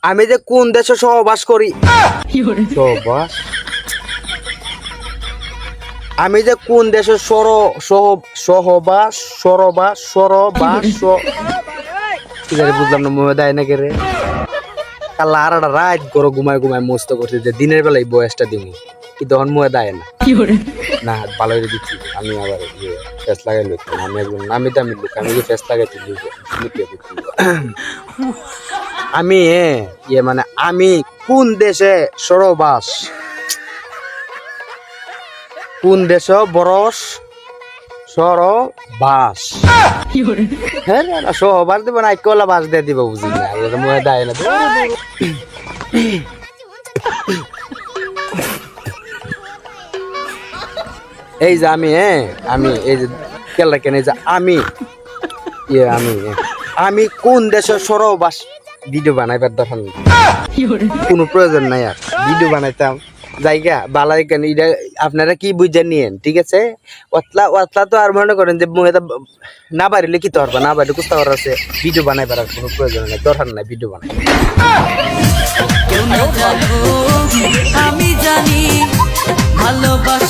আমি যে কোন দেশে সহবাস করি সহবাস আমি যে কোন দেশে সহবাস বুঝলাম না মোহে দেয় না কে রে কাল্লা আর একটা রাত গরো ঘুমায় মস্ত করছে যে দিনের বেলায় বয়সটা দিব কি তখন মোহে দেয় না না ভালো করে দিচ্ছি আমি আবার ফেস লাগাই লোক আমি একজন নামি দামি লোক আমি যে ফেস লাগাইছি আমি মানে আমি কোন দেশে সরবাস কোন দেশ বরস সরবাস হ্যাঁ সহবাস দিব না একলা বাস দিয়ে দিব বুঝি না মনে দেয় না এই যে আমি আমি এই যে কেলা কেন যে আমি আমি কোন দেশের সরবাস ভিডিও বানাইবার দরকার নেই কোনো প্রয়োজন নাই আর ভিডিও বানাইতাম জায়গা বালাই কেন আপনারা কি বুঝে নিয়েন ঠিক আছে ওতলা তো আর মনে করেন যে না বাড়ি লিখিত পারবা না বাড়ি কুস্তা করার আছে ভিডিও বানাইবার আর কোনো প্রয়োজন নাই দরকার নাই ভিডিও বানাই আমি জানি ভালোবাসা